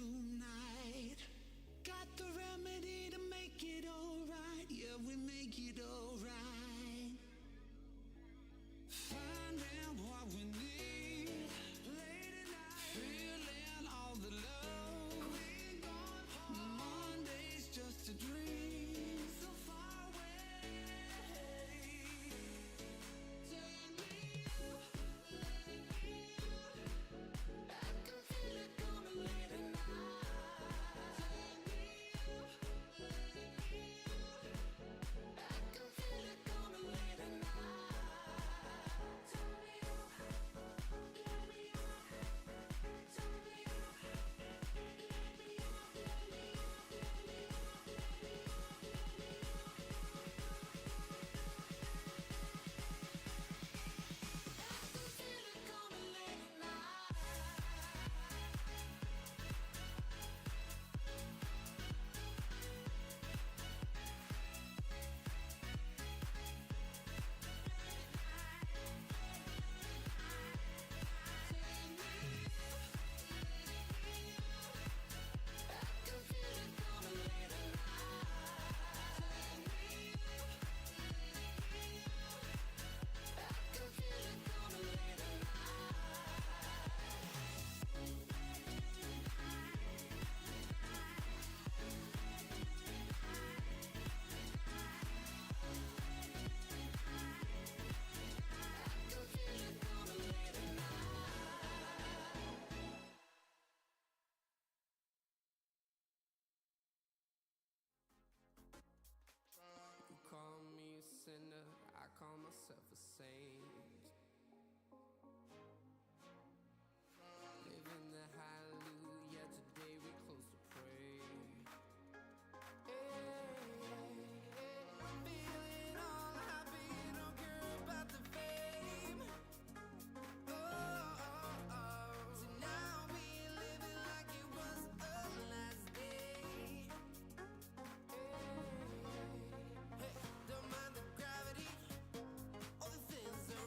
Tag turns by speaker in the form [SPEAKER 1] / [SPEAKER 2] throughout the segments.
[SPEAKER 1] tonight. Got the remedy to make it alright. Yeah, we make it alright. Finding what we need. Late at night, feeling all the love. We ain't going home. Monday's just a dream. So far away. Turn me up, let me up. I can feel it coming late at night. Turn me up, let me up. I can feel it coming late at night. Turn me up, let me up. Turn me up, let me up, let me up, let me up, let me up, let me up. I can feel it coming late at night.
[SPEAKER 2] You call me a sinner, I call myself a saint. Living the hallelujah, today we close to pray. I'm feeling all happy, don't care about the fame. So now we living like it was the last day. Hey, don't mind the gravity, all the things are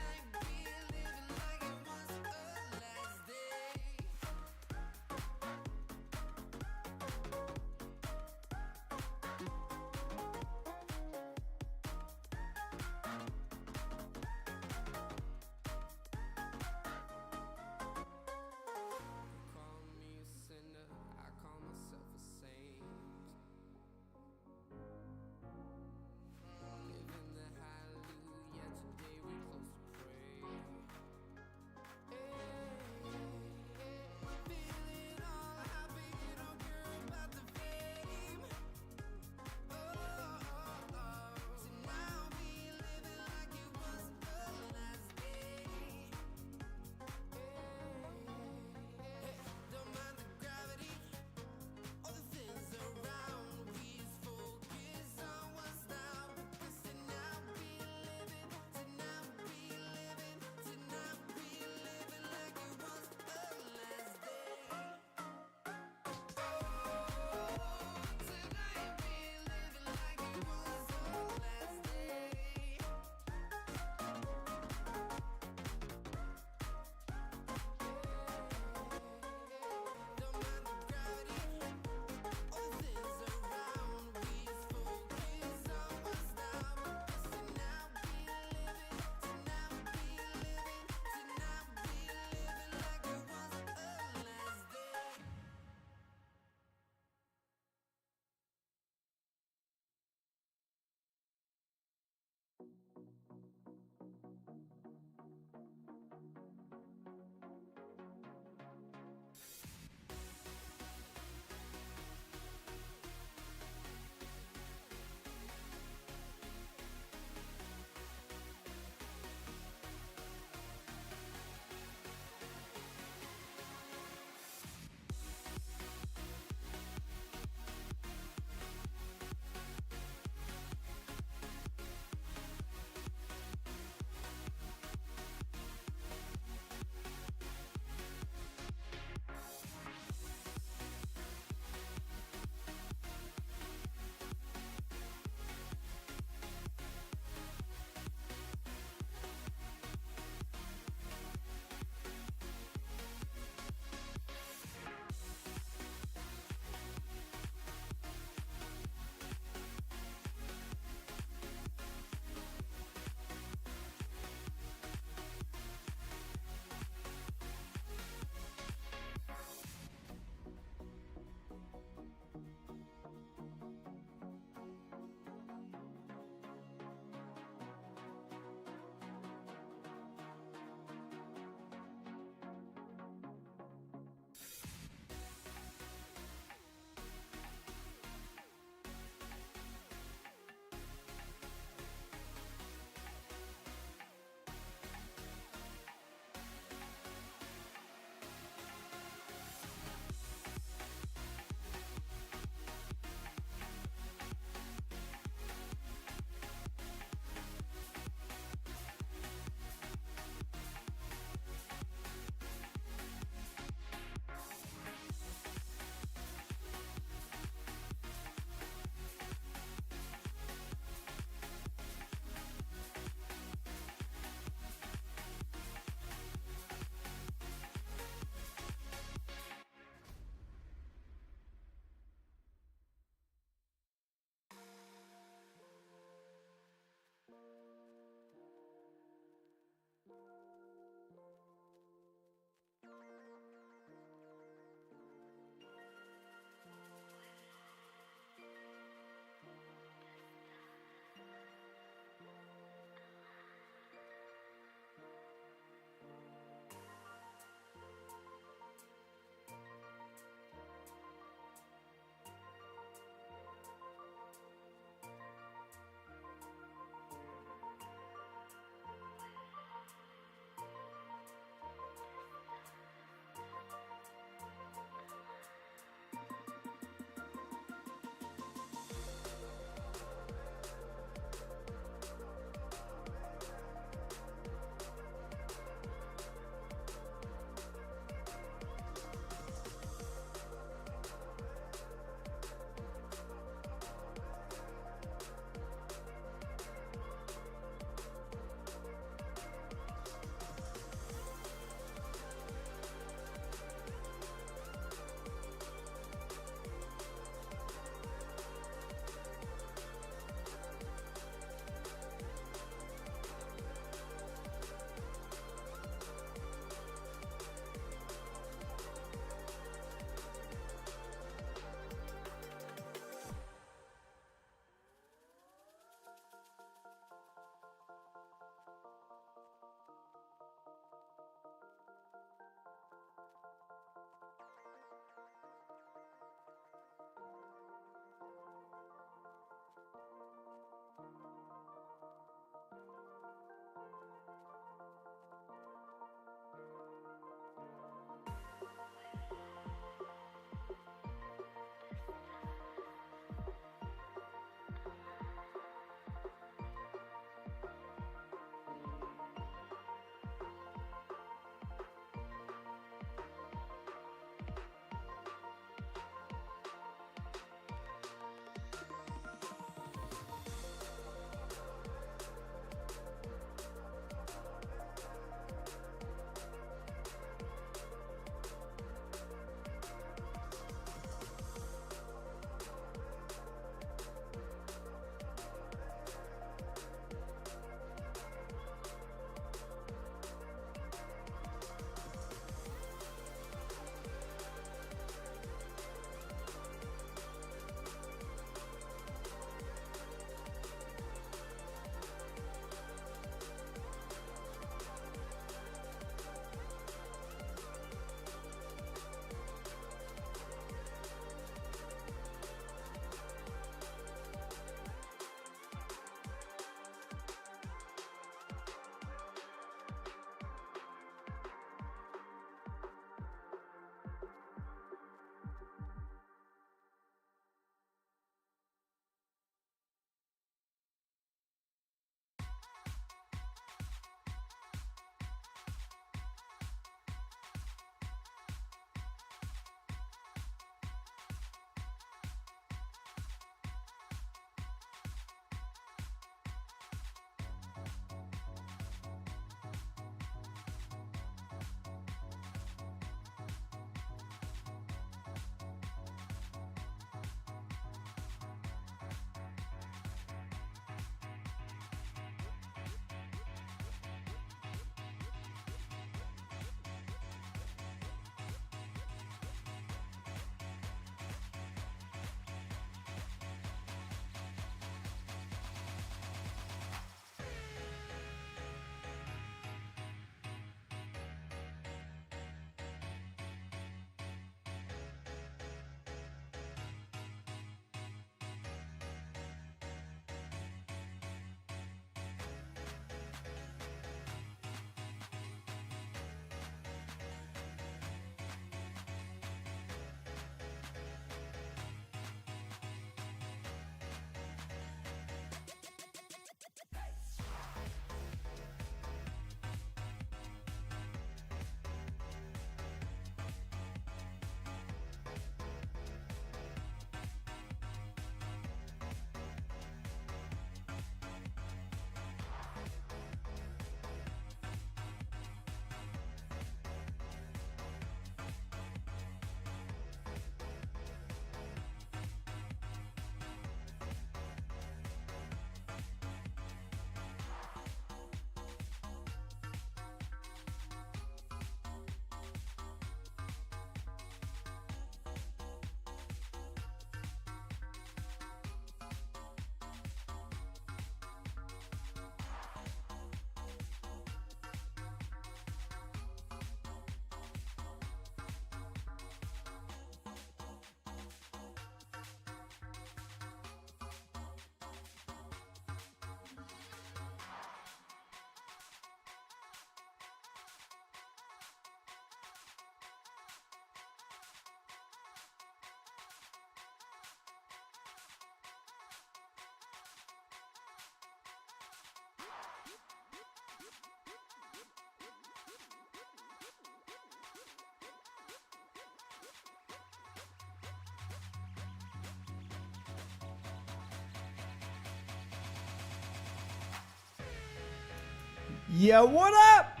[SPEAKER 3] Yeah, what up?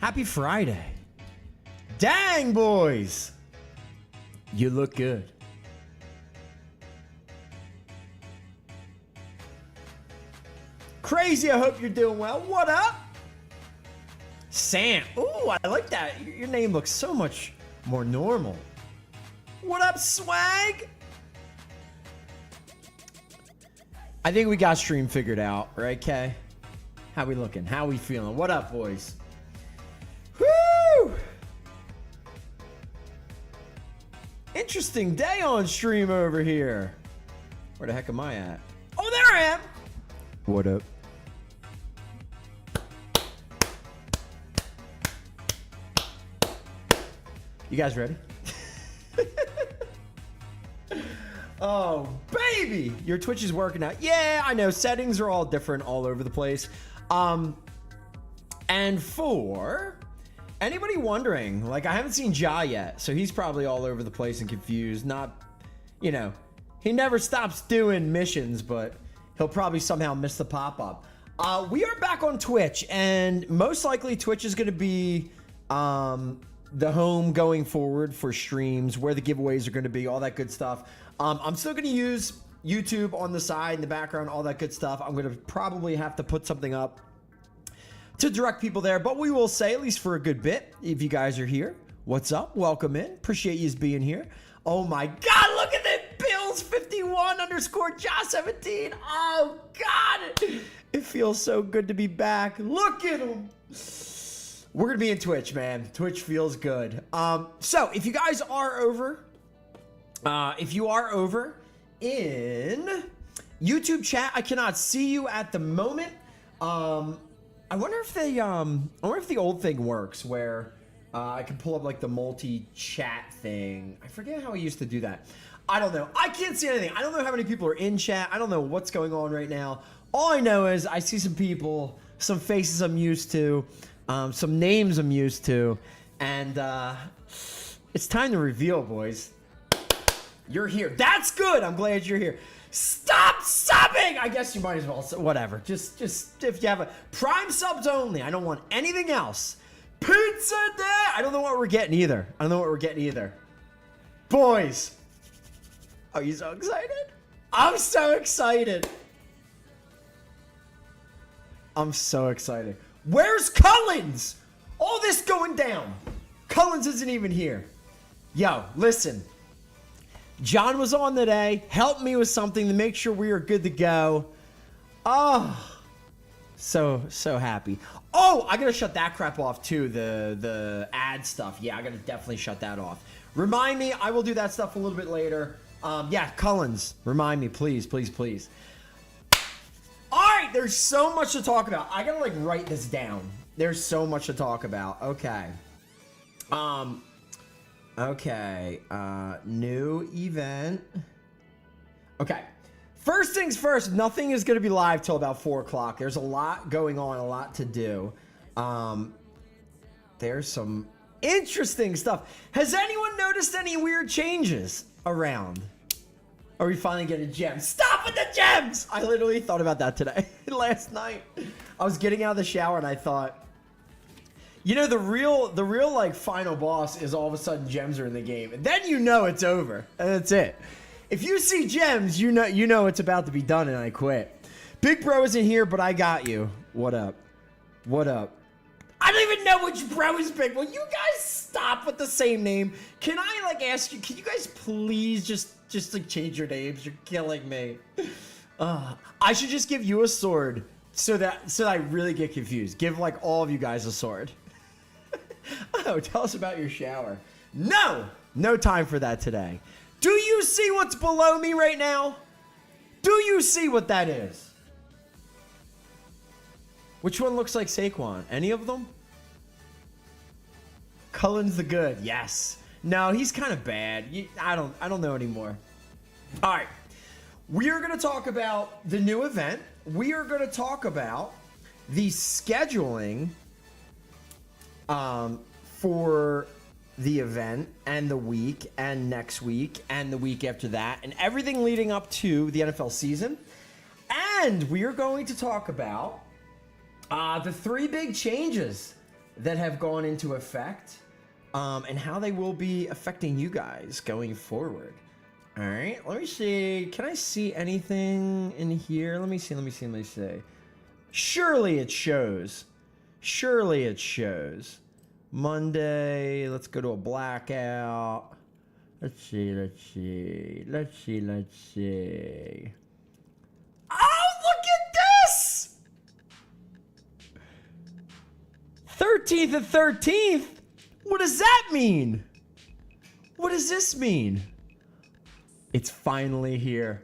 [SPEAKER 3] Happy Friday. Dang, boys. You look good. Crazy, I hope you're doing well. What up? Sam. Ooh, I like that. Your name looks so much more normal. What up, swag? I think we got stream figured out, right, Kay? How we looking? How we feeling? What up, boys? Woo! Interesting day on stream over here. Where the heck am I at? Oh, there I am. What up? You guys ready? Oh, baby! Your Twitch is working out. Yeah, I know. Settings are all different all over the place. And for anybody wondering, like, I haven't seen Ja yet, so he's probably all over the place and confused. Not, you know, he never stops doing missions, but he'll probably somehow miss the pop-up. We are back on Twitch, and most likely Twitch is going to be the home going forward for streams, where the giveaways are going to be, all that good stuff. I'm still going to use YouTube on the side, in the background, all that good stuff. I'm going to probably have to put something up to direct people there, but we will say, at least for a good bit, if you guys are here, what's up? Welcome in. Appreciate you being here. Oh my God, look at that. Bills 51 _ Josh 17. Oh God. It feels so good to be back. Look at him. We're going to be in Twitch, man. Twitch feels good. So if you guys are over, if you are over in YouTube chat, I cannot see you at the moment. I wonder if the old thing works where I can pull up like the multi-chat thing. I forget how I used to do that. I don't know. I can't see anything. I don't know how many people are in chat. I don't know what's going on right now. All I know is I see some people, some faces I'm used to, some names I'm used to, and it's time to reveal, boys. You're here. That's good. I'm glad you're here. Stop subbing! I guess you might as well. Whatever. Just if you have a Prime subs only. I don't want anything else. Pizza day! I don't know what we're getting either. Boys. Are you so excited? I'm so excited. Where's Cullens? All this going down. Cullens isn't even here. Yo, listen. John was on today, helped me with something to make sure we are good to go. Oh, so happy. Oh, I gotta shut that crap off too, the ad stuff. Yeah, I gotta definitely shut that off. Remind me, I will do that stuff a little bit later. Yeah, Cullens, remind me, please. All right, there's so much to talk about. I gotta like write this down. There's so much to talk about. Okay. Okay, new event. Okay, first things first, nothing is going to be live till about 4 o'clock. There's a lot going on, a lot to do. There's some interesting stuff. Has anyone noticed any weird changes around? Are we finally getting gems? Stop with the gems! I literally thought about that today, last night. I was getting out of the shower and I thought, you know, the real like final boss is all of a sudden gems are in the game, and then you know it's over, and that's it. If you see gems, you know it's about to be done, and I quit. Big Bro isn't here, but I got you. What up? I don't even know which bro is Big. Will you guys stop with the same name? Can I like ask you? Can you guys please just like change your names? You're killing me. I should just give you a sword so that I really get confused. Give like all of you guys a sword. Oh, tell us about your shower. No time for that today. Do you see what's below me right now? Do you see what that is? Which one looks like Saquon? Any of them? Cullen's the good. Yes. No, he's kind of bad. I don't know anymore. All right. We are going to talk about the new event. We are going to talk about the scheduling for the event and the week and next week and the week after that and everything leading up to the NFL season. And we are going to talk about the 3 big changes that have gone into effect and how they will be affecting you guys going forward. All right, let me see. Can I see anything in here? Let me see. Surely it shows. Monday, let's go to a blackout. Let's see. Oh, look at this! 13th and 13th? What does that mean? What does this mean? It's finally here.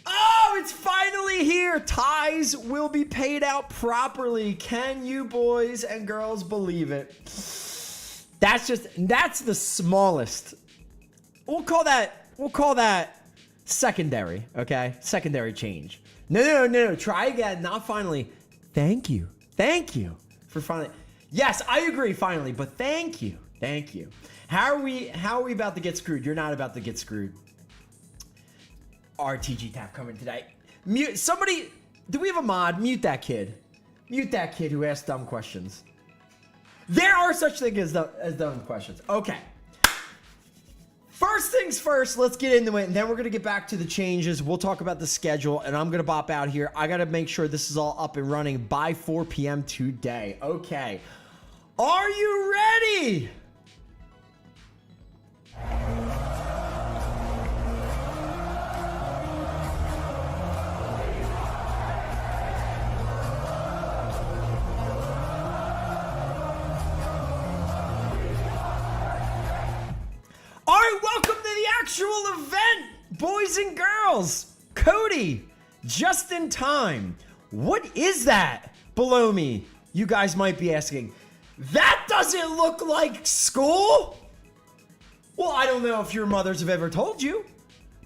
[SPEAKER 3] Oh, it's finally here. Ties will be paid out properly. Can you boys and girls believe it? That's the smallest. We'll call that secondary, okay? Secondary change. No. Try again. Not finally. Thank you for finally. Yes, I agree finally, but thank you. How are we about to get screwed? You're not about to get screwed. RTG tap coming today. Mute somebody. Do we have a mod? Mute that kid. Mute that kid who asks dumb questions. There are such things as dumb questions. Okay. First things first, let's get into it, and then we're going to get back to the changes. We'll talk about the schedule, and I'm going to bop out here. I got to make sure this is all up and running by 4 p.m. today. Okay. Are you ready? All right, welcome to the actual event, boys and girls. Cody, just in time. What is that below me? You guys might be asking. That doesn't look like school. Well, I don't know if your mothers have ever told you,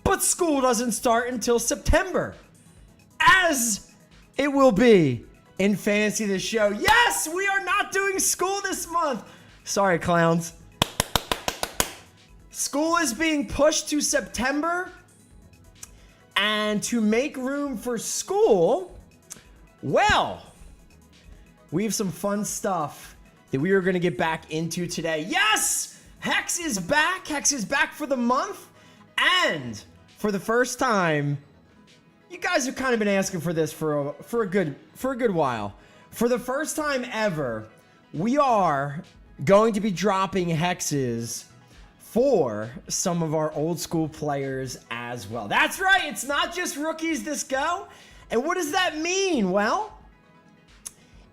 [SPEAKER 3] but school doesn't start until September, as it will be in Fantasy the Show. Yes, we are not doing school this month. Sorry, clowns. School is being pushed to September, and to make room for school, well, we have some fun stuff that we are going to get back into today. Yes, Hex is back. Hex is back for the month, and for the first time, you guys have kind of been asking for this for a good while. For the first time ever, we are going to be dropping hexes for some of our old school players as well. That's right, it's not just rookies this go. And what does that mean? Well,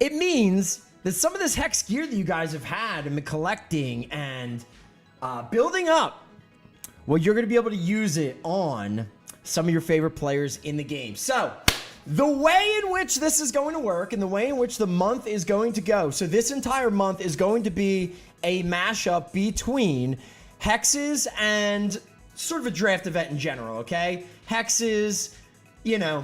[SPEAKER 3] it means that some of this hex gear that you guys have had and been collecting and building up, well, you're gonna be able to use it on some of your favorite players in the game. So, the way in which this is going to work and the way in which the month is going to go, so this entire month is going to be a mashup between hexes and sort of a draft event in general, okay? Hexes, you know,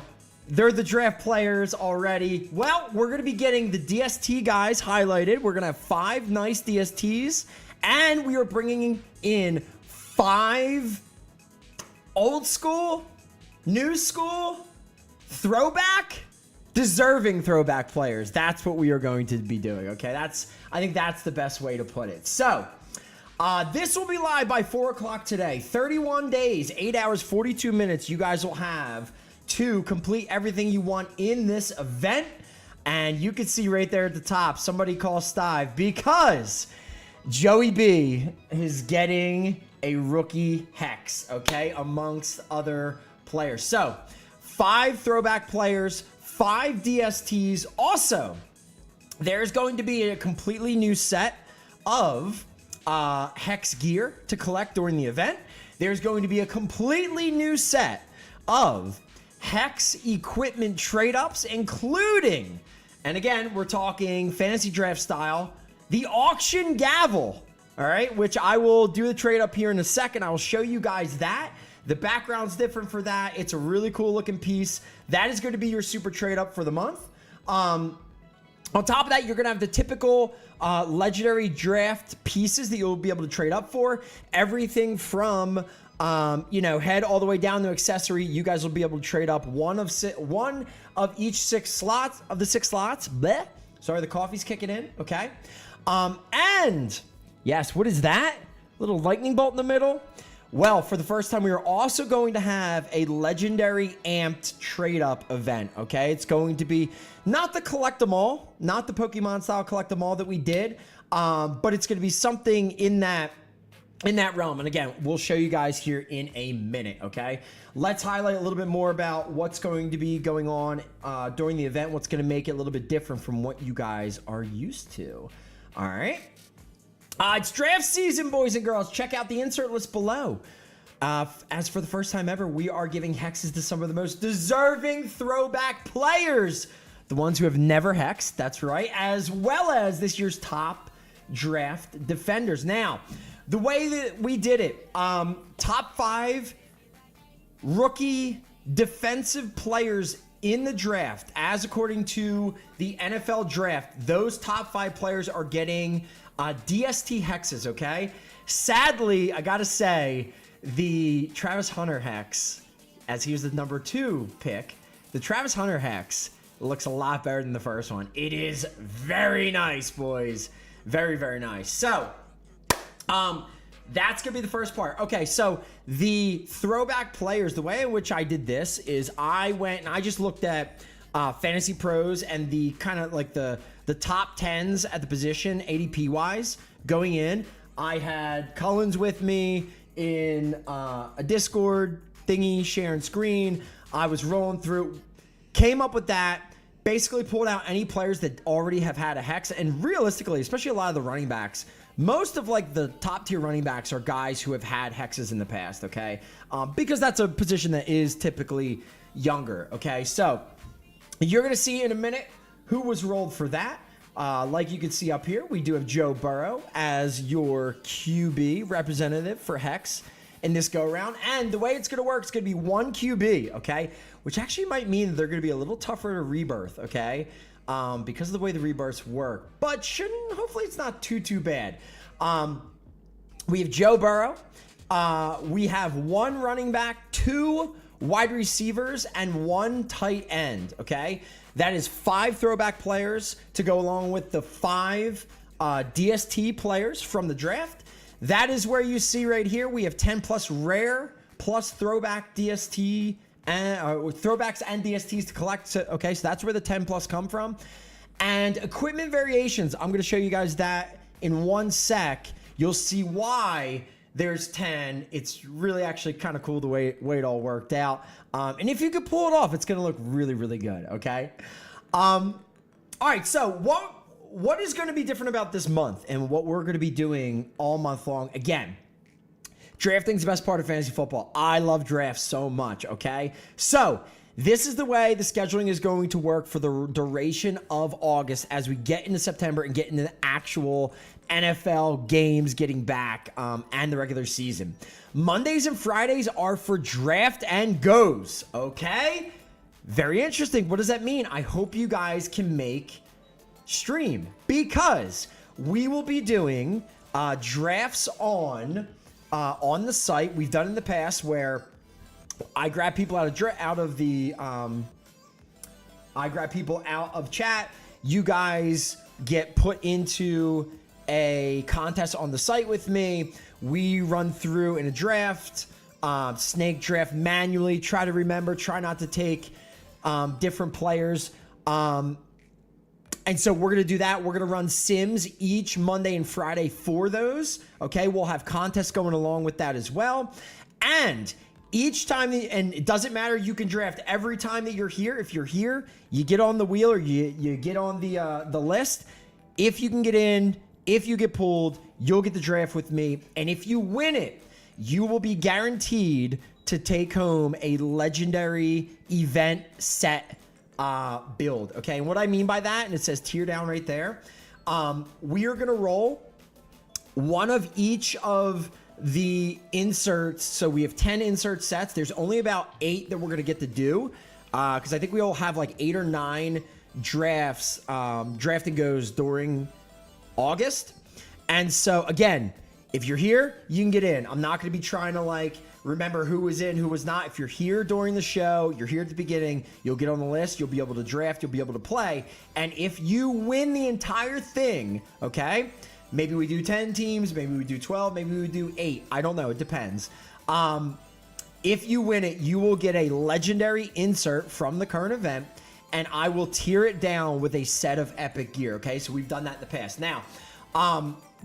[SPEAKER 3] they're the draft players already. Well, we're going to be getting the DST guys highlighted. We're going to have 5 nice DSTs, and we are bringing in 5 old school, new school, throwback, deserving throwback players. That's what we are going to be doing, okay? I think that's the best way to put it. So, this will be live by 4 o'clock today. 31 days, 8 hours, 42 minutes. You guys will have to complete everything you want in this event. And you can see right there at the top, somebody call Stive because Joey B is getting a rookie hex, okay, amongst other players. So, 5 throwback players, 5 DSTs. Also, there's going to be a completely new set of hex gear to collect during the event. There's going to be a completely new set of hex equipment trade-ups, including, and again, we're talking fantasy draft style, the auction gavel, all right, which I will do the trade-up here in a second. I will show you guys that. The background's different for that. It's a really cool looking piece. That is going to be your super trade-up for the month. On top of that, you're going to have the typical legendary draft pieces that you'll be able to trade up for. Everything from, head all the way down to accessory. You guys will be able to trade up one of each 6 slots of the 6 slots. Bleh. Sorry, the coffee's kicking in. Okay. And yes, what is that? Little lightning bolt in the middle. Well, for the first time, we are also going to have a legendary amped trade up event. Okay. It's going to be not the collect them all, not the Pokemon style collect them all that we did. But it's going to be something in that realm. And again, we'll show you guys here in a minute. Okay. Let's highlight a little bit more about what's going to be going on during the event. What's going to make it a little bit different from what you guys are used to. All right. It's draft season, boys and girls. Check out the insert list below. As for the first time ever, we are giving hexes to some of the most deserving throwback players. The ones who have never hexed, that's right, as well as this year's top draft defenders. Now, the way that we did it, top 5 rookie defensive players in the draft, as according to the NFL draft, those top 5 players are getting DST hexes, okay? Sadly, I gotta say, the Travis Hunter hex, as he was the number 2 pick, the Travis Hunter hex looks a lot better than the first one. It is very nice, boys. Very, very nice. So, that's going to be the first part. Okay, so the throwback players, the way in which I did this is I went and I just looked at Fantasy Pros and the kind of like the top 10s at the position, ADP-wise, going in. I had Cullens with me in a Discord thingy, sharing screen. I was rolling through, came up with that, basically pulled out any players that already have had a hex. And realistically, especially a lot of the running backs, most of like the top tier running backs are guys who have had hexes in the past, okay? Because that's a position that is typically younger, okay? So you're going to see in a minute who was rolled for that. Like you can see up here, we do have Joe Burrow as your QB representative for hex in this go around. And the way it's going to work, it's going to be 1 QB, okay? Which actually might mean they're going to be a little tougher to rebirth, okay? Because of the way the rebirths work. But hopefully it's not too bad. We have Joe Burrow. We have 1 running back, 2 wide receivers, and 1 tight end, okay? That is 5 throwback players to go along with the 5 DST players from the draft. That is where you see right here, we have 10 plus rare plus throwback DST and throwbacks and DSTs to collect. So, okay, so that's where the 10 plus come from. And equipment variations, I'm going to show you guys that in 1 sec. You'll see why there's 10. It's really actually kind of cool the way it all worked out. And if you could pull it off, it's going to look really, really good, okay? All right, so what is going to be different about this month and what we're going to be doing all month long? Again, drafting's the best part of fantasy football. I love drafts so much, okay? So this is the way the scheduling is going to work for the duration of August as we get into September and get into the actual NFL games getting back and the regular season. Mondays and Fridays are for draft and goes, okay? Very interesting. What does that mean? I hope you guys can make stream because we will be doing drafts on the site. We've done in the past where I grab people out of chat. You guys get put into a contest on the site with me. We run through in a draft, snake draft manually. Try not to take different players. And so we're going to do that. We're going to run sims each Monday and Friday for those. Okay, we'll have contests going along with that as well. And each time, and it doesn't matter, you can draft every time that you're here. If you're here, you get on the wheel or you get on the list. If you can get in, if you get pulled, you'll get the draft with me. And if you win it, you will be guaranteed to take home a legendary event set build. Okay, and what I mean by that, and it says tier down right there, we are going to roll one of each of the inserts. So we have 10 insert sets. There's only about 8 that we're going to get to do because I think we all have like 8 or 9 drafting goes during August. And so, again, if you're here, you can get in. I'm not going to be trying to, like, remember who was in, who was not. If you're here during the show, you're here at the beginning, you'll get on the list, you'll be able to draft, you'll be able to play. And if you win the entire thing, okay, maybe we do 10 teams, maybe we do 12, maybe we do 8. I don't know. It depends. If you win it, you will get a legendary insert from the current event, and I will tier it down with a set of epic gear, okay? So we've done that in the past. Now,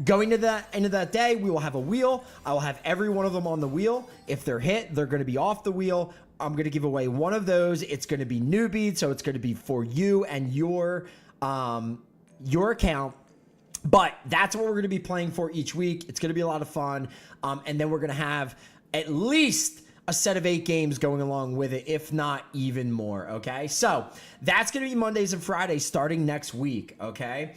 [SPEAKER 3] going into that day, we will have a wheel. I will have every one of them on the wheel. If they're hit, they're going to be off the wheel. I'm going to give away one of those. It's going to be newbie, so it's going to be for you and your account. But that's what we're going to be playing for each week. It's going to be a lot of fun. And then we're going to have at least a set of 8 games going along with it, if not even more, okay? So that's going to be Mondays and Fridays starting next week, okay?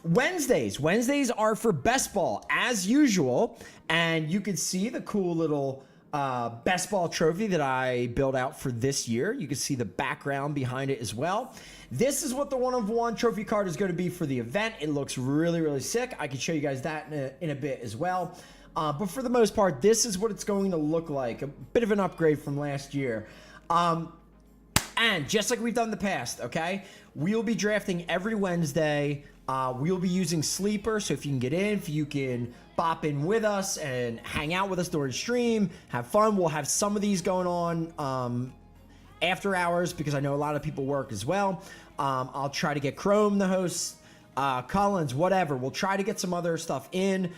[SPEAKER 3] Wednesdays are for best ball as usual, and you can see the cool little best ball trophy that I built out for this year. You can see the background behind it as well. This is what the 1-of-1 trophy card is going to be for the event. It looks really, really sick. I can show you guys that in a bit as well. But for the most part, this is what it's going to look like. A bit of an upgrade from last year. And just like we've done in the past, okay, we'll be drafting every Wednesday. We'll be using Sleeper, so if you can get in, if you can bop in with us and hang out with us during stream, have fun. We'll have some of these going on after hours because I know a lot of people work as well. I'll try to get Chrome, the host, Collins, whatever. We'll try to get some other stuff in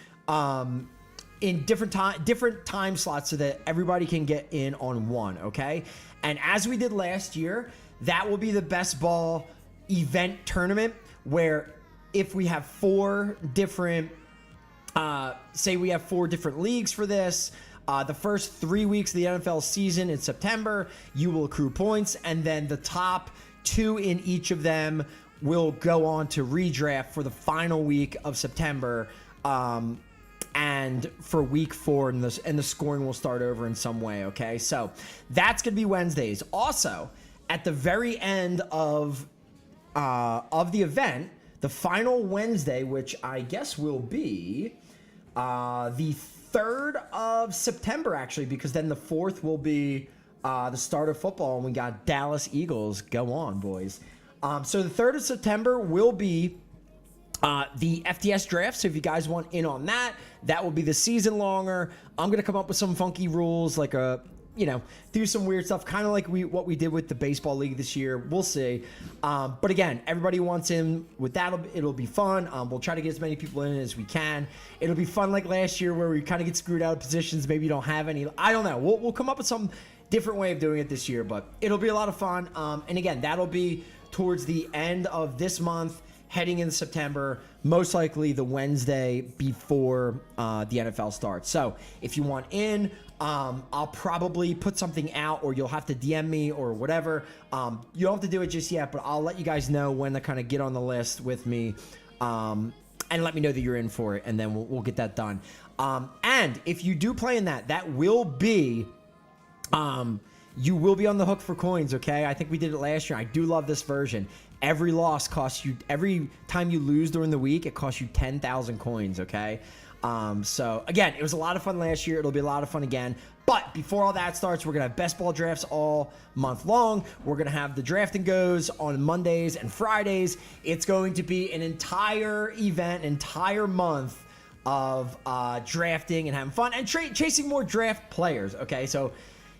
[SPEAKER 3] different time slots so that everybody can get in on one, okay? And as we did last year, that will be the best ball event tournament where if we have 4 different, say we have 4 different leagues for this, the first 3 weeks of the NFL season in September, you will accrue points, and then the top 2 in each of them will go on to redraft for the final week of September, and for week 4, and the scoring will start over in some way, okay? So that's going to be Wednesdays. Also, at the very end of the event, the final Wednesday, which I guess will be the 3rd of September, actually, because then the 4th will be the start of football, and we got Dallas Eagles. Go on, boys. So the 3rd of September will be the FTS draft. So if you guys want in on that, that will be the season longer. I'm going to come up with some funky rules, like do some weird stuff, kind of like what we did with the baseball league this year. We'll see. But again, everybody wants in with that. It'll be fun. We'll try to get as many people in as we can. It'll be fun like last year where we kind of get screwed out of positions. Maybe you don't have any. I don't know. We'll come up with some different way of doing it this year, but it'll be a lot of fun. And again, that'll be towards the end of this month, heading into September, most likely the Wednesday before the NFL starts. So if you want in, I'll probably put something out, or you'll have to DM me or whatever. You don't have to do it just yet, but I'll let you guys know when to kind of get on the list with me, and let me know that you're in for it, and then we'll get that done. And if you do play in that will be... you will be on the hook for coins, okay? I think we did it last year. I do love this version. Every loss costs you, every time you lose during the week, it costs you 10,000 coins, okay? So, again, it was a lot of fun last year. It'll be a lot of fun again. But before all that starts, we're going to have best ball drafts all month long. We're going to have the drafting goes on Mondays and Fridays. It's going to be an entire event, entire month of drafting and having fun and chasing more draft players, okay? So,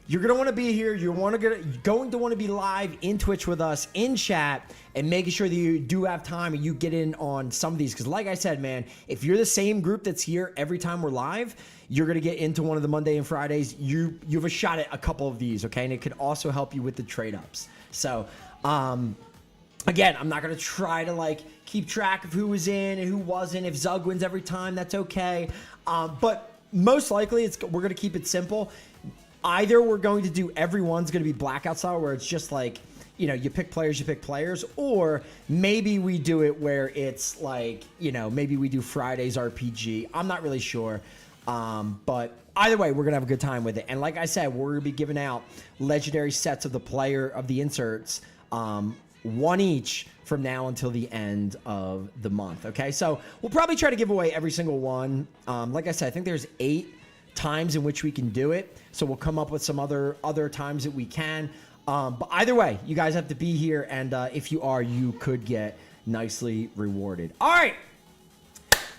[SPEAKER 3] you're going to want to be here. You're going to want to be live in Twitch with us, in chat, and making sure that you do have time and you get in on some of these. Because like I said, man, if you're the same group that's here every time we're live, you're going to get into one of the Monday and Fridays. You have a shot at a couple of these, okay? And it could also help you with the trade-ups. So, again, I'm not going to try to, keep track of who was in and who wasn't. If Zug wins every time, that's okay. But most likely, we're going to keep it simple. Either we're going to do everyone's going to be blackout style where it's just you pick players, or maybe we do it where it's maybe we do Friday's RPG. I'm not really sure. But either way, we're going to have a good time with it. And like I said, we're going to be giving out legendary sets of the inserts one each from now until the end of the month. Okay, so we'll probably try to give away every single one. Like I said, I think there's 8 times in which we can do it, so we'll come up with some other times that we can. But either way, you guys have to be here, and if you are, you could get nicely rewarded. All right,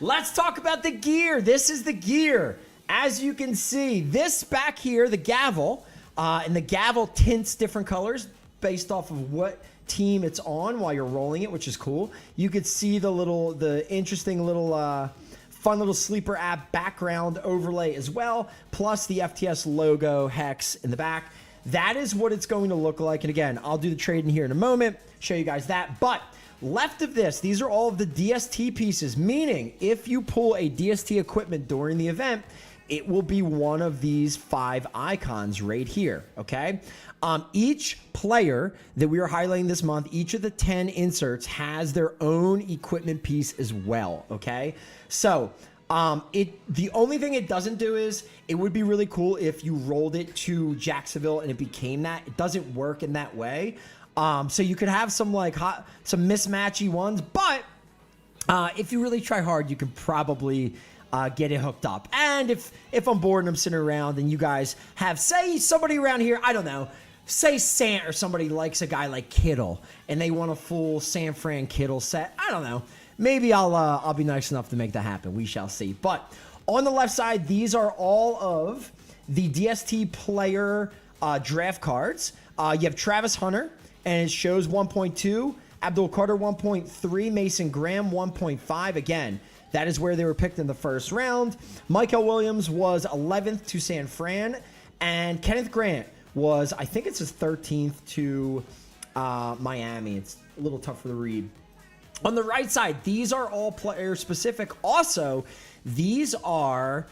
[SPEAKER 3] let's talk about the gear. This is the gear. As you can see, this back here, the gavel, and the gavel tints different colors based off of what team it's on while you're rolling it, which is cool. You could see the interesting little fun little sleeper app background overlay as well, plus the FTS logo hex in the back. That is what it's going to look like. And again, I'll do the trade in here in a moment, show you guys that. But left of this, these are all of the DST pieces, meaning if you pull a DST equipment during the event, it will be one of these 5 icons right here, okay? Each player that we are highlighting this month, each of the 10 inserts has their own equipment piece as well, okay? So the only thing it doesn't do is, it would be really cool if you rolled it to Jacksonville and it became that. It doesn't work in that way. So you could have some some mismatchy ones, but if you really try hard, you can probably get it hooked up. And if I'm bored and I'm sitting around and you guys have, say, somebody around here, I don't know, say Sant or somebody likes a guy like Kittle and they want a full San Fran Kittle set, I don't know. Maybe I'll be nice enough to make that happen. We shall see. But on the left side, these are all of the DST player draft cards. You have Travis Hunter, and it shows 1.2. Abdul Carter 1.3. Mason Graham 1.5. Again, that is where they were picked in the first round. Michael Williams was 11th to San Fran. And Kenneth Grant was, I think it's his 13th to Miami. It's a little tough to read. On the right side, these are all player specific. Also, these are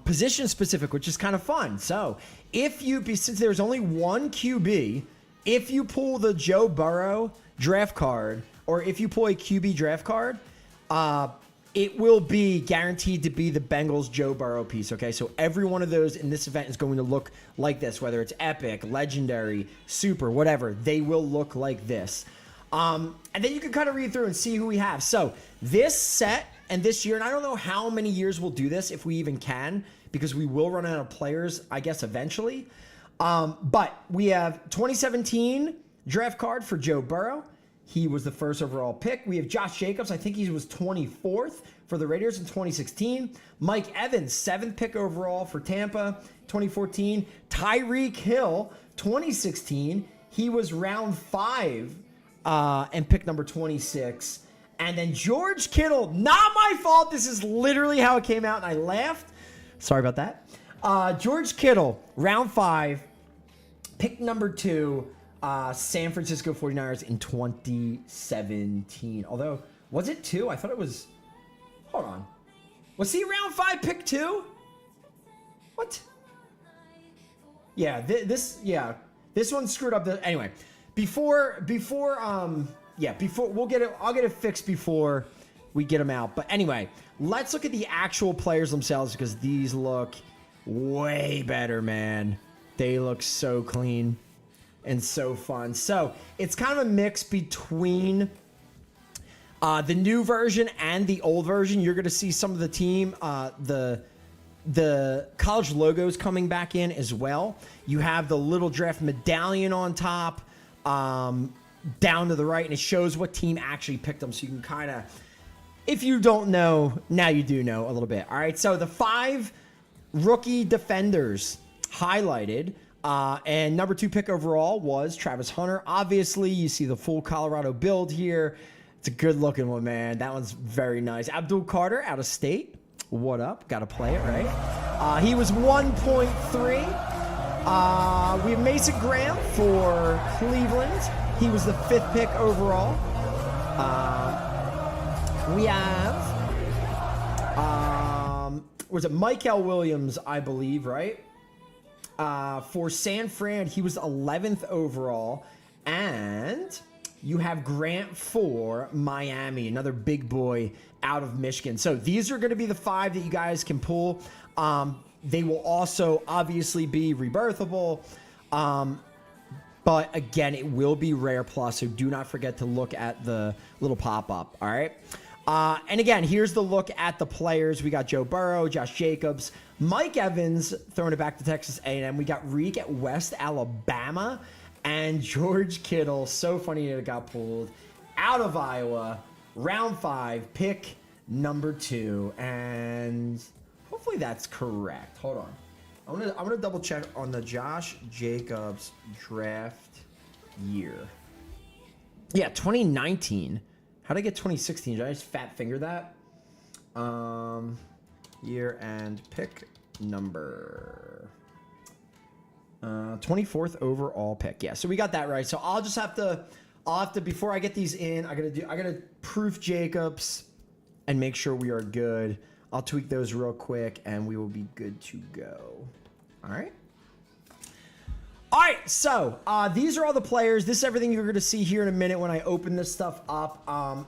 [SPEAKER 3] position specific, which is kind of fun. So since there's only one QB, if you pull the Joe Burrow draft card, or if you pull a QB draft card, it will be guaranteed to be the Bengals Joe Burrow piece, okay? So every one of those in this event is going to look like this, whether it's epic, legendary, super, whatever. They will look like this. And then you can kind of read through and see who we have. So this set and this year, and I don't know how many years we'll do this, if we even can, because we will run out of players, I guess, eventually. But we have 2017 draft card for Joe Burrow. He was the first overall pick. We have Josh Jacobs. I think he was 24th for the Raiders in 2016. Mike Evans, 7th pick overall for Tampa, 2014. Tyreek Hill, 2016. He was round 5 and pick number 26. And then George Kittle, not my fault. This is literally how it came out, and I laughed. Sorry about that. George Kittle, round 5, pick number 2. San Francisco 49ers in 2017. Although, was it 2? I thought it was... Hold on. Was he round 5, pick 2? What? Yeah, this one screwed up. Anyway, before we'll get it. I'll get it fixed before we get them out. But anyway, let's look at the actual players themselves, because these look way better, man. They look so clean and so fun. So it's kind of a mix between the new version and the old version. You're going to see some of the team, the college logos coming back in as well. You have the little draft medallion on top, down to the right, and it shows what team actually picked them. So you can kind of, if you don't know, now you do know a little bit. All right, so the 5 rookie defenders highlighted. And number 2 pick overall was Travis Hunter. Obviously, you see the full Colorado build here. It's a good looking one, man. That one's very nice. Abdul Carter, out of state. What up? Got to play it, right? He was 1.3. We have Mason Graham for Cleveland. He was the 5th pick overall. We have, was it Michael Williams, I believe, right? For San Fran, he was 11th overall. And you have Grant for Miami, another big boy out of Michigan. So these are going to be the 5 that you guys can pull. They will also obviously be rebirthable. But again, it will be rare plus, so do not forget to look at the little pop-up, all right? And again, here's the look at the players. We got Joe Burrow, Josh Jacobs, Mike Evans throwing it back to Texas A&M. We got Reek at West Alabama, and George Kittle, so funny that it got pulled, out of Iowa, round 5, pick number 2, and hopefully that's correct. Hold on. I'm gonna double check on the Josh Jacobs draft year. Yeah, 2019. How did I get 2016? Did I just fat finger that? Year and pick number. 24th overall pick. Yeah, so we got that right. So I'll have to before I get these in, I gotta proof Jacobs and make sure we are good. I'll tweak those real quick, and we will be good to go. All right. All right, so these are all the players. This is everything you're going to see here in a minute when I open this stuff up.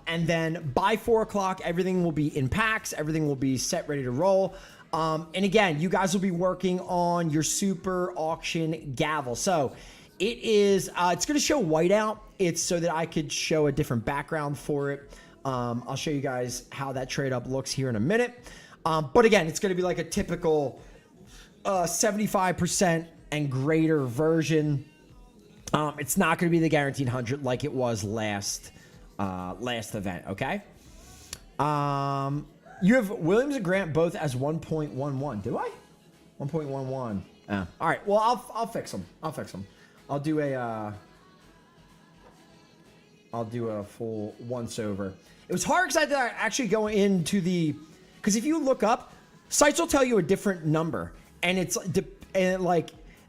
[SPEAKER 3] And then by 4 o'clock, everything will be in packs. Everything will be set, ready to roll. And again, you guys will be working on your super auction gavel. So it is, it's going to show whiteout. It's so that I could show a different background for it. I'll show you guys how that trade up looks here in a minute. But again, it's going to be like a typical 75% and greater version. It's not going to be the guaranteed 100 like it was last event, okay? You have Williams and Grant both as 1.11. Do I? 1.11. All right. Well, I'll fix them. I'll do a full once over. It was hard because I had to actually go into because if you look up, sites will tell you a different number, and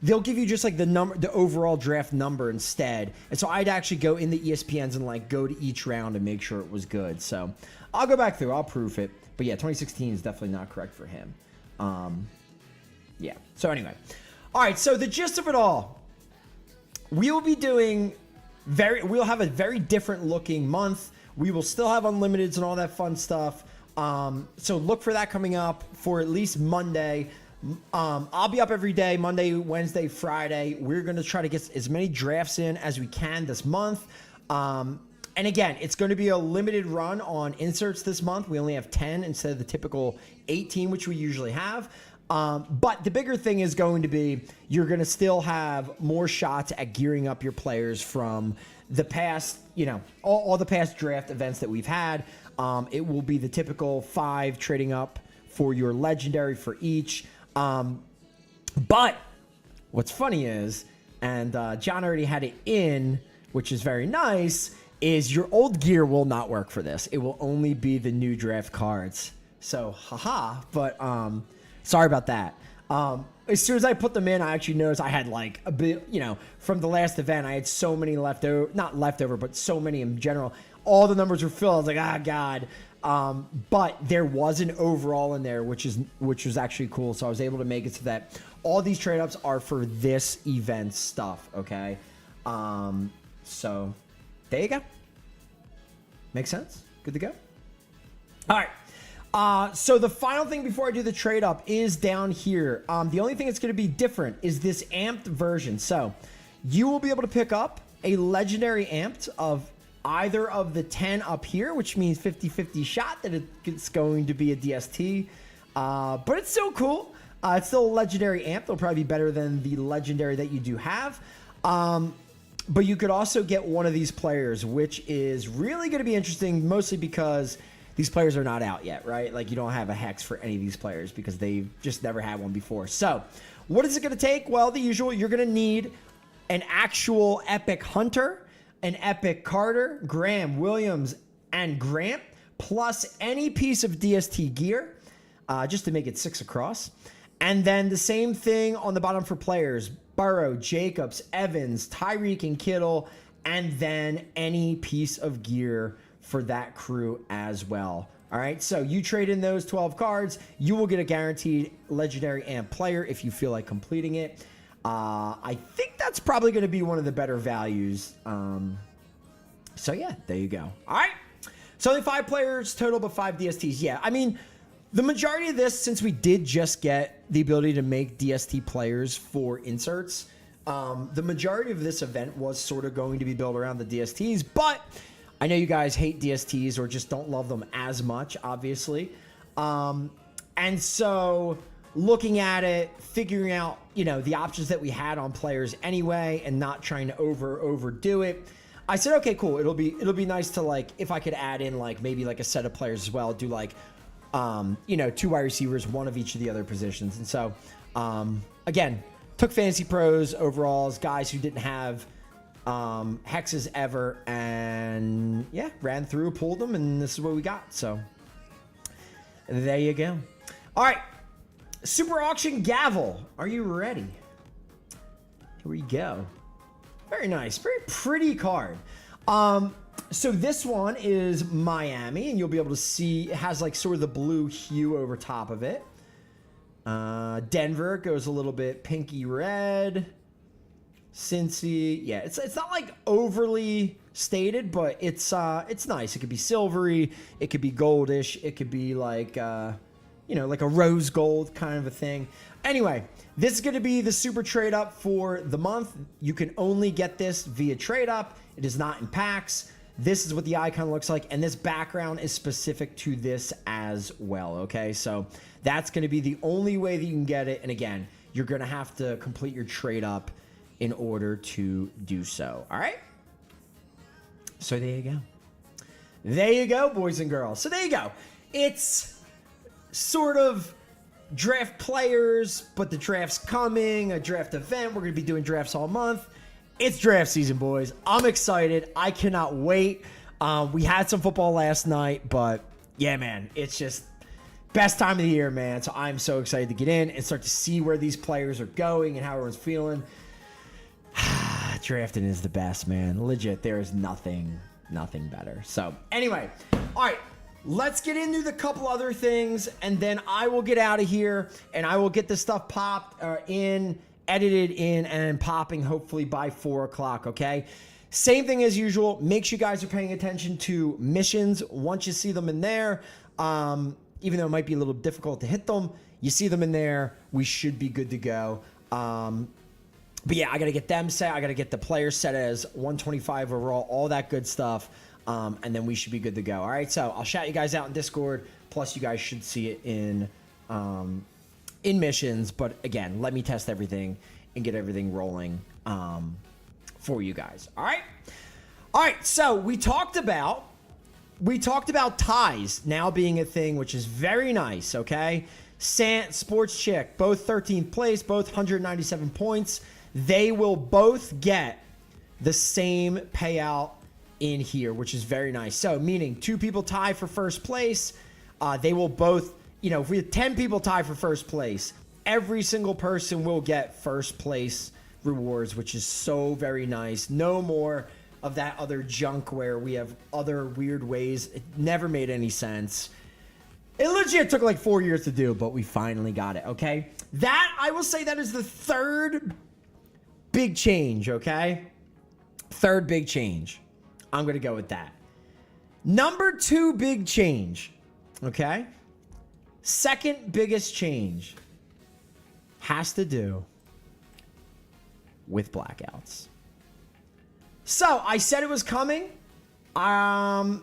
[SPEAKER 3] they'll give you just like the overall draft number instead. And so I'd actually go in the ESPNs and like go to each round and make sure it was good. So I'll go back through, I'll proof it. But yeah, 2016 is definitely not correct for him. Yeah. So anyway, all right. So the gist of it all, we will be doing we'll have a very different looking month. We will still have unlimiteds and all that fun stuff. So look for that coming up for at least Monday. I'll be up every day, Monday, Wednesday, Friday. We're going to try to get as many drafts in as we can this month. And again, it's going to be a limited run on inserts this month. We only have 10 instead of the typical 18, which we usually have. But the bigger thing is going to be you're going to still have more shots at gearing up your players from the past, all the past draft events that we've had. It will be the typical 5 trading up for your legendary for each. But what's funny is, and John already had it in, which is very nice, is your old gear will not work for this. It will only be the new draft cards. So, haha, but sorry about that. As soon as I put them in, I actually noticed I had like a bit, from the last event, I had so many not leftover, but so many in general. All the numbers were filled. I was like, God. But there was an overall in there, which was actually cool. So I was able to make it so that all these trade ups are for this event stuff. Okay. So there you go. Makes sense. Good to go. All right. So the final thing before I do the trade up is down here. The only thing that's going to be different is this amped version. So you will be able to pick up a legendary amped of either of the 10 up here, which means 50-50 shot that it's going to be a DST. But it's still cool. It's still a legendary amp. It'll probably be better than the legendary that you do have. But you could also get one of these players, which is really going to be interesting, mostly because these players are not out yet, right? Like, you don't have a hex for any of these players because they've just never had one before. So what is it going to take? Well, the usual. You're going to need an actual epic hunter, an epic Carter, Graham, Williams, and Grant, plus any piece of DST gear, just to make it 6 across. And then the same thing on the bottom for players: Burrow, Jacobs, Evans, Tyreek, and Kittle, and then any piece of gear for that crew as well. All right, so you trade in those 12 cards, you will get a guaranteed legendary amp player if you feel like completing it. I think that's probably going to be one of the better values. So yeah, there you go. All right, so only 5 players total, but 5 DSTs. Yeah, I mean, the majority of this, since we did just get the ability to make DST players for inserts, The majority of this event was sort of going to be built around the DSTs, but I know you guys hate DSTs or just don't love them as much, obviously. And so looking at it, figuring out, the options that we had on players anyway, and not trying to overdo it, I said, okay, cool. It'll be nice to, like, if I could add in, like, maybe like a set of players as well, do like, 2 wide receivers, one of each of the other positions. And so, again, took Fantasy Pros overalls, guys who didn't have hexes ever, and yeah, ran through, pulled them, and this is what we got. So there you go. All right, Super Auction Gavel. Are you ready? Here we go. Very nice, very pretty card. So this one is Miami, and you'll be able to see it has like sort of the blue hue over top of it. Denver goes a little bit pinky red. Cincy, yeah, it's not like overly stated, but it's nice. It could be silvery, it could be goldish, it could be like like a rose gold kind of a thing. Anyway, this is going to be the super trade up for the month. You can only get this via trade up. It is not in packs. This is what the icon looks like, and this background is specific to this as well, okay? So that's going to be the only way that you can get it, and again, you're going to have to complete your trade up in order to do so, all right? So there you go. There you go, boys and girls. So there you go. It's sort of draft players, but the draft's coming, a draft event. We're going to be doing drafts all month. It's draft season, boys. I'm excited. I cannot wait. We had some football last night, but yeah, man, it's just best time of the year, man. So I'm so excited to get in and start to see where these players are going and how everyone's feeling. Drafting is the best, man. Legit, there is nothing better. So anyway, all right, let's get into the couple other things, and then I will get out of here, and I will get this stuff popped edited in, and popping hopefully by 4 o'clock, okay? Same thing as usual. Make sure you guys are paying attention to missions. Once you see them in there, even though it might be a little difficult to hit them, you see them in there, we should be good to go. But yeah, I got to get them set. I got to get the players set as 125 overall, all that good stuff. And then we should be good to go. All right, so I'll shout you guys out in Discord. Plus, you guys should see it in missions. But again, let me test everything and get everything rolling for you guys. All right. So we talked about ties now being a thing, which is very nice. Okay, Sports Chick, both 13th place, both 197 points. They will both get the same payout in here, which is very nice. So meaning 2 people tie for first place, they will both, if we have 10 people tie for first place, every single person will get first place rewards, which is so very nice. No more of that other junk where we have other weird ways. It never made any sense. It legit took like 4 years to do, but we finally got it, okay? That, I will say, that is the third big change, okay? Third big change. I'm going to go with that. Number 2 big change, okay? Second biggest change has to do with blackouts. So I said it was coming, and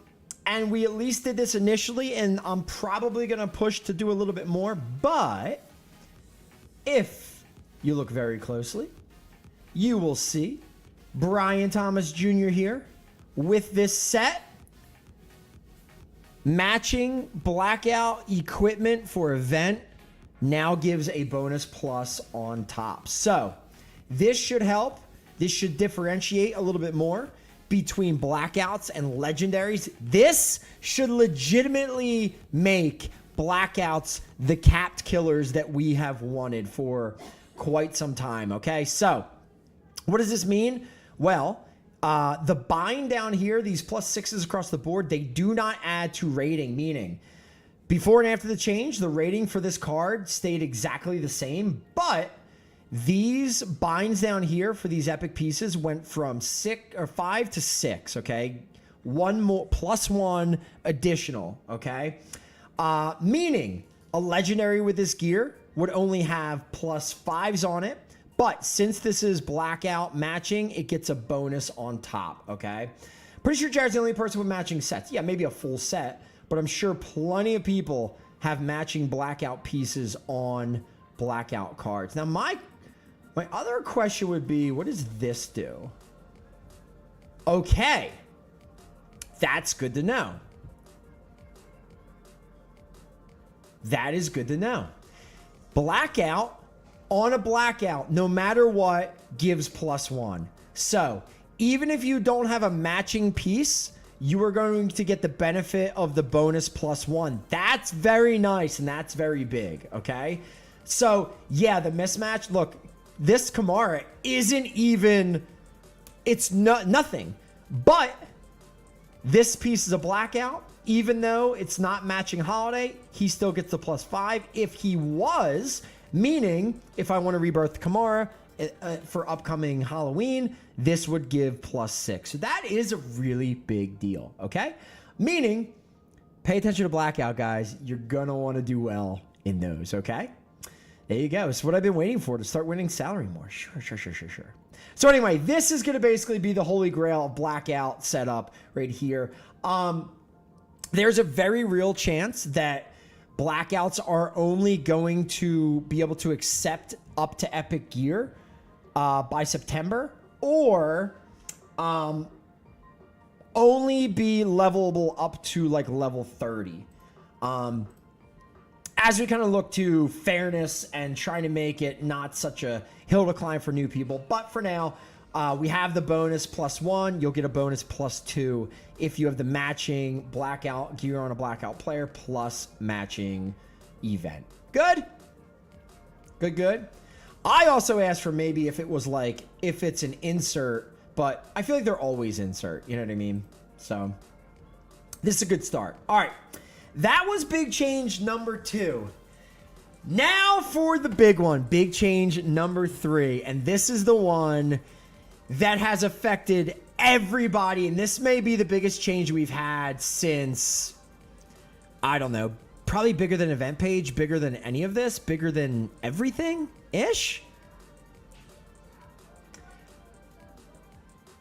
[SPEAKER 3] we at least did this initially, and I'm probably going to push to do a little bit more, but if you look very closely, you will see Brian Thomas Jr. here with this set. Matching blackout equipment for event now gives a bonus plus on top. So this should help. This should differentiate a little bit more between blackouts and legendaries. This should legitimately make blackouts the capped killers that we have wanted for quite some time. Okay, so what does this mean? Well, the bind down here, these +6s across the board, they do not add to rating, meaning before and after the change, the rating for this card stayed exactly the same, but these binds down here for these epic pieces went from 5 to 6, okay? One more, +1 additional, okay? Meaning a legendary with this gear would only have +5s on it, But since this is blackout matching, it gets a bonus on top, okay? Pretty sure Jared's the only person with matching sets. Yeah, maybe a full set, but I'm sure plenty of people have matching blackout pieces on blackout cards. Now, my other question would be, what does this do? Okay. That's good to know. That is good to know. Blackout on a blackout, no matter what, gives +1. So even if you don't have a matching piece, you are going to get the benefit of the bonus +1. That's very nice and that's very big, okay? So yeah, the mismatch, look, this Kamara isn't even, it's nothing. But this piece is a blackout. Even though it's not matching holiday, he still gets the +5. If he was, meaning if I want to rebirth Kamara for upcoming Halloween, this would give +6. So that is a really big deal, okay? Meaning, pay attention to blackout, guys. You're going to want to do well in those, okay? There you go. It's what I've been waiting for, to start winning salary more. Sure. So anyway, this is going to basically be the holy grail of blackout setup right here. There's a very real chance that blackouts are only going to be able to accept up to epic gear by September, or only be levelable up to like level 30. As we kind of look to fairness and trying to make it not such a hill to climb for new people. But for now, we have the bonus +1. You'll get a bonus +2 if you have the matching blackout gear on a blackout player plus matching event. Good? Good. I also asked for maybe if it was like, if it's an insert, but I feel like they're always insert. You know what I mean? So this is a good start. All right. That was big change number 2. Now for the big one, big change number 3. And this is the one that has affected everybody. And this may be the biggest change we've had since, I don't know, probably bigger than event page, bigger than any of this, bigger than everything-ish.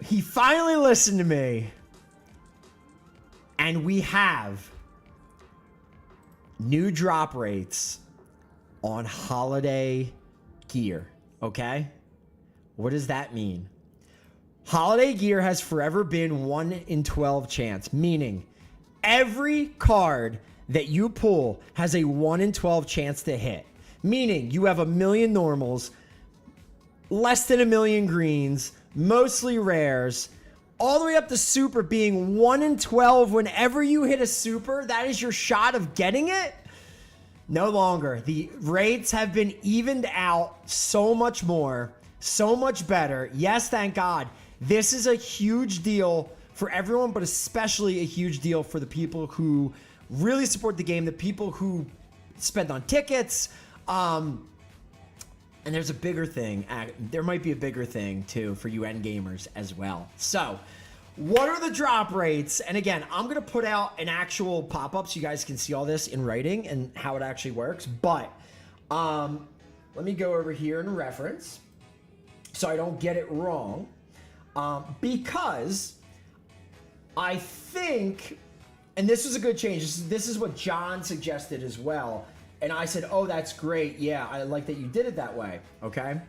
[SPEAKER 3] He finally listened to me. And we have new drop rates on holiday gear, okay? What does that mean? Holiday gear has forever been 1 in 12 chance, meaning every card that you pull has a 1 in 12 chance to hit. Meaning you have 1 million normals, less than 1 million greens, mostly rares, all the way up to super being 1 in 12. Whenever you hit a super, that is your shot of getting it. No longer. The rates have been evened out so much more, so much better. Yes, thank God. This is a huge deal for everyone, but especially a huge deal for the people who really support the game, the people who spend on tickets. And there's a bigger thing. There might be a bigger thing, too, for you end gamers as well. So, what are the drop rates? And again, I'm going to put out an actual pop-up so you guys can see all this in writing and how it actually works. But let me go over here and reference so I don't get it wrong. Because I think, and this was a good change. This is what John suggested as well. And I said, oh, that's great. Yeah, I like that you did it that way. Okay.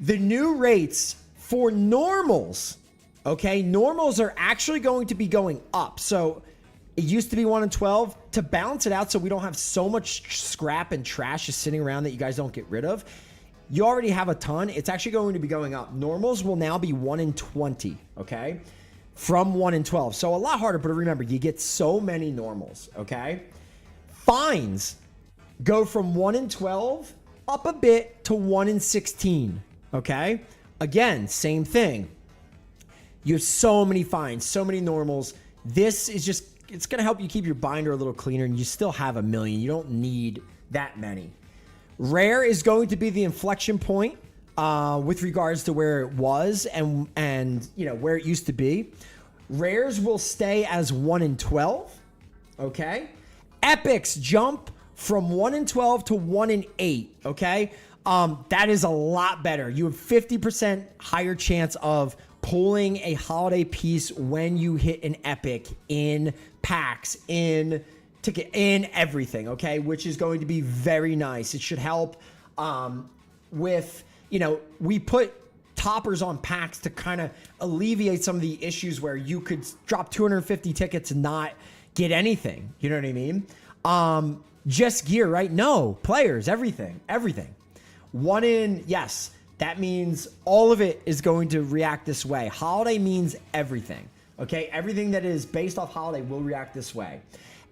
[SPEAKER 3] The new rates for normals, okay, normals are actually going to be going up. So it used to be 1 in 12. To balance it out so we don't have so much scrap and trash just sitting around that you guys don't get rid of, you already have a ton. It's actually going to be going up. Normals will now be 1 in 20, okay, from 1 in 12. So a lot harder, but remember, you get so many normals, okay? Fines go from 1 in 12 up a bit to 1 in 16, okay? Again, same thing. You have so many fines, so many normals. This is just, it's going to help you keep your binder a little cleaner, and you still have 1 million. You don't need that many. Rare is going to be the inflection point with regards to where it was and you know where it used to be. Rares will stay as 1 in 12, okay? Epics jump from 1 in 12 to 1 in 8, okay? That is a lot better. You have 50% higher chance of pulling a holiday piece when you hit an epic in packs, in ticket, in everything, okay? Which is going to be very nice. It should help with, we put toppers on packs to kind of alleviate some of the issues where you could drop 250 tickets and not get anything. You know what I mean? Just gear, right? No, players, everything. One in, yes, that means all of it is going to react this way. Holiday means everything, okay? Everything that is based off holiday will react this way.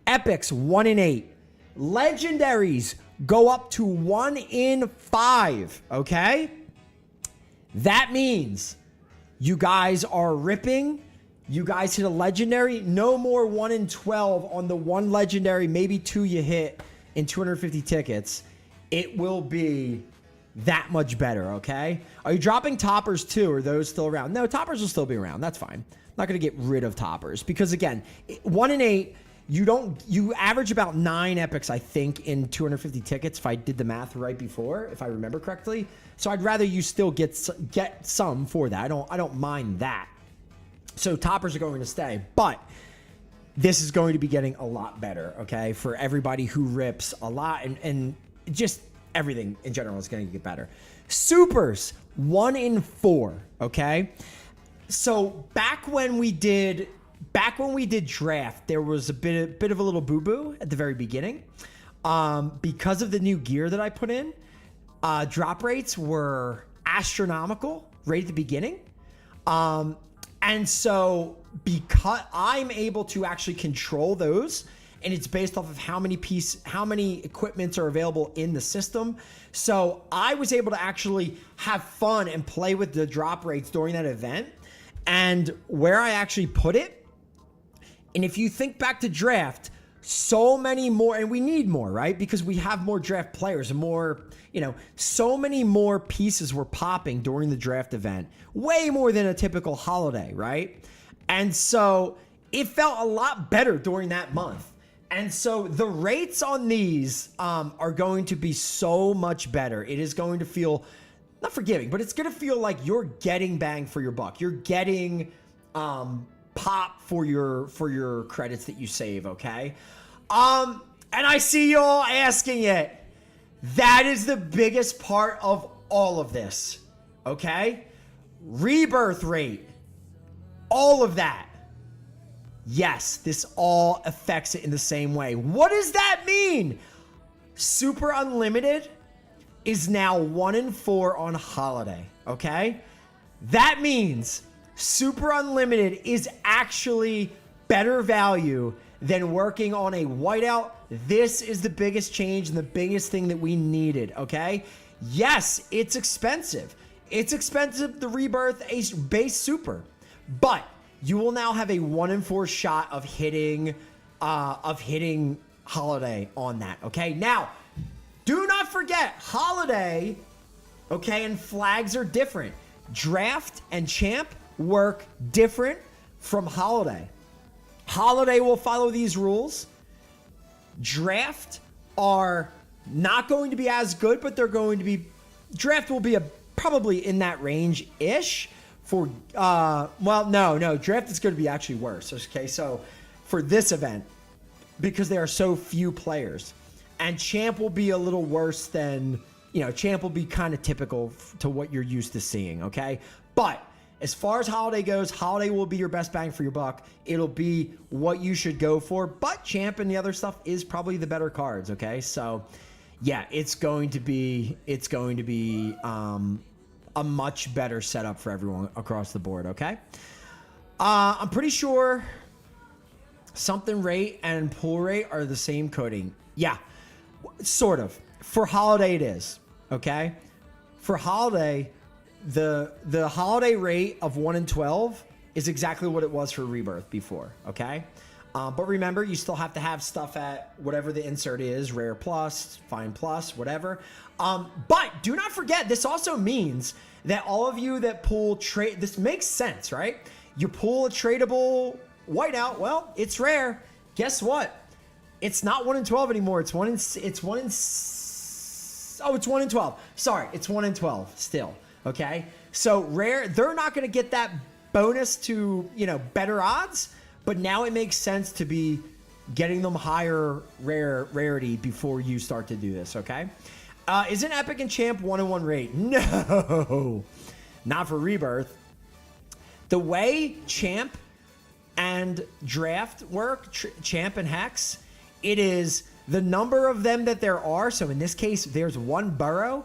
[SPEAKER 3] Epics, 1 in 8. Legendaries go up to 1 in 5, okay? That means you guys are ripping. You guys hit a legendary. No more 1 in 12 on the one legendary, maybe 2 you hit in 250 tickets. It will be that much better, okay? Are you dropping toppers too? Or are those still around? No, toppers will still be around. That's fine. I'm not going to get rid of toppers because, again, 1 in 8, you average about 9 epics, I think, in 250 tickets, if I did the math right before, if I remember correctly. So I'd rather you still get some for that. I don't mind that. So toppers are going to stay, but this is going to be getting a lot better, okay? For everybody who rips a lot and just everything in general is going to get better. Supers, 1 in 4, okay? So back when we did draft, there was a bit of a little boo-boo at the very beginning. Because of the new gear that I put in, drop rates were astronomical right at the beginning. And so because I'm able to actually control those, and it's based off of how many equipments are available in the system. So I was able to actually have fun and play with the drop rates during that event. And where I actually put it, and if you think back to draft, so many more, and we need more, right? Because we have more draft players and more, so many more pieces were popping during the draft event, way more than a typical holiday, right? And so it felt a lot better during that month. And so the rates on these are going to be so much better. It is going to feel, not forgiving, but it's going to feel like you're getting bang for your buck. You're getting pop for your credits that you save, okay? And I see you all asking it. That is the biggest part of all of this, okay? Rebirth rate, all of that. Yes, this all affects it in the same way. What does that mean? Super Unlimited is now 1 in 4 on holiday, okay? That means Super Unlimited is actually better value than working on a whiteout. This is the biggest change and the biggest thing that we needed, okay? Yes, it's expensive. It's expensive to rebirth a base super, but you will now have a 1 in 4 shot of hitting holiday on that, okay? Now, do not forget holiday, okay, and flags are different. Draft and champ work different from holiday. Holiday will follow these rules. Draft are not going to be as good, but they're going to be, draft will be probably in that range-ish. For, draft is going to be actually worse. Okay, so for this event, because there are so few players, and champ will be a little worse than, champ will be kind of typical to what you're used to seeing, okay? But as far as holiday goes, holiday will be your best bang for your buck. It'll be what you should go for, but champ and the other stuff is probably the better cards, okay? So, yeah, it's going to be a much better setup for everyone across the board, okay? I'm pretty sure something rate and pool rate are the same coding. Yeah, sort of. For holiday it is, okay? For holiday, the holiday rate of 1 in 12 is exactly what it was for rebirth before, okay? But remember, you still have to have stuff at whatever the insert is, rare plus, fine plus, whatever. But do not forget, this also means that all of you that pull trade, this makes sense, right? You pull a tradable whiteout, well, it's rare. Guess what? It's not 1 in 12 anymore. It's 1 in Oh, it's 1 in 12. Sorry, it's 1 in 12 still. Okay, so rare. They're not going to get that bonus to, you know, better odds, but now it makes sense to be getting them higher rarity before you start to do this. Okay, isn't Epic and Champ 1-in-1 rate? No, not for Rebirth. The way Champ and Draft work, Champ and Hex, it is the number of them that there are. So in this case, there's one burrow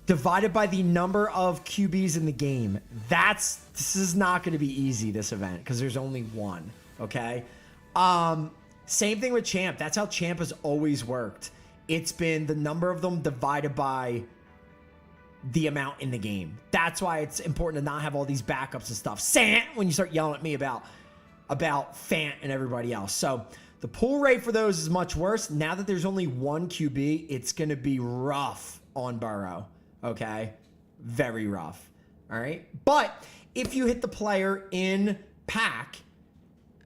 [SPEAKER 3] divided by the number of QBs in the game. This is not going to be easy, this event, because there's only one. Okay. Same thing with Champ. That's how Champ has always worked. It's been the number of them divided by the amount in the game. That's why it's important to not have all these backups and stuff. Sant, when you start yelling at me about Fant and everybody else. So the pull rate for those is much worse. Now that there's only one QB, it's going to be rough on Burrow. Okay? Very rough. All right? But if you hit the player in pack,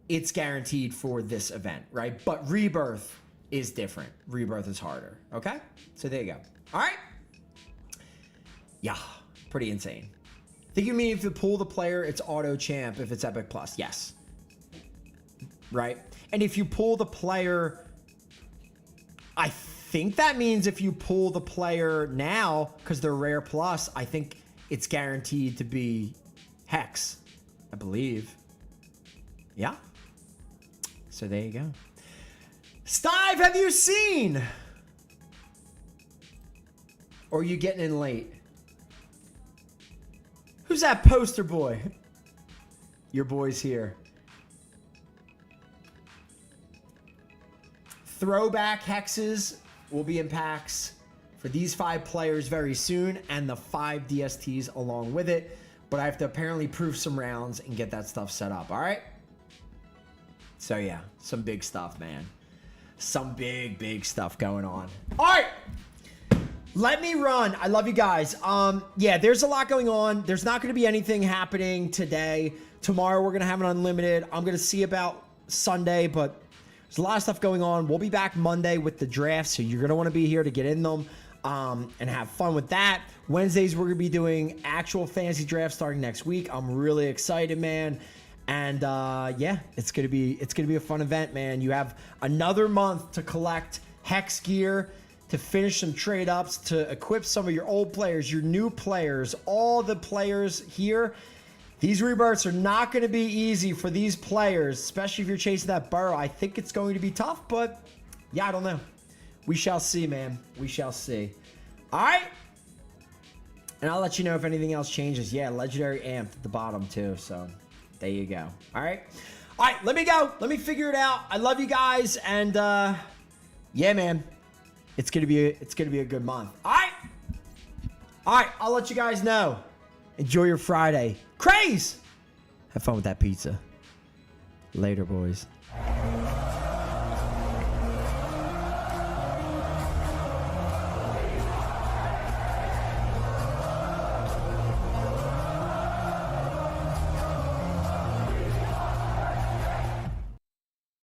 [SPEAKER 3] it's guaranteed for this event, right? But Rebirth is different. Rebirth is harder. Okay? So there you go. All right? Yeah, pretty insane. I think you mean if you pull the player, it's auto champ if it's Epic Plus. Yes. Right? And if you pull the player, I think that means if you pull the player now, because they're rare plus, I think it's guaranteed to be Hex, I believe. Yeah. So there you go. Stive, have you seen? Or are you getting in late? Who's that poster boy? Your boy's here. Throwback hexes will be in packs for these 5 players very soon, and the 5 DSTs along with it. But I have to apparently prove some rounds and get that stuff set up. All right. So yeah, some big stuff, man. Some big stuff going on. All right. Let me run. I love you guys. Yeah, there's a lot going on. There's not going to be anything happening today. Tomorrow we're going to have an unlimited. I'm going to see about Sunday, but there's a lot of stuff going on. We'll be back Monday with the draft, so you're going to want to be here to get in them and have fun with that. Wednesdays we're going to be doing actual fantasy drafts starting next week. I'm really excited, man. And yeah, it's going to be a fun event, man. You have another month to collect Hex gear, to finish some trade ups, to equip some of your old players, your new players, all the players here. These rebirths are not going to be easy for these players, especially if you're chasing that burrow. I think it's going to be tough, but yeah, I don't know. We shall see, man. We shall see. All right. And I'll let you know if anything else changes. Yeah, legendary amp at the bottom too. So there you go. All right. All right, let me go. Let me figure it out. I love you guys. And yeah, man. It's gonna be a good month. All right. I'll let you guys know. Enjoy your Friday. Craze. Have fun with that pizza. Later, boys.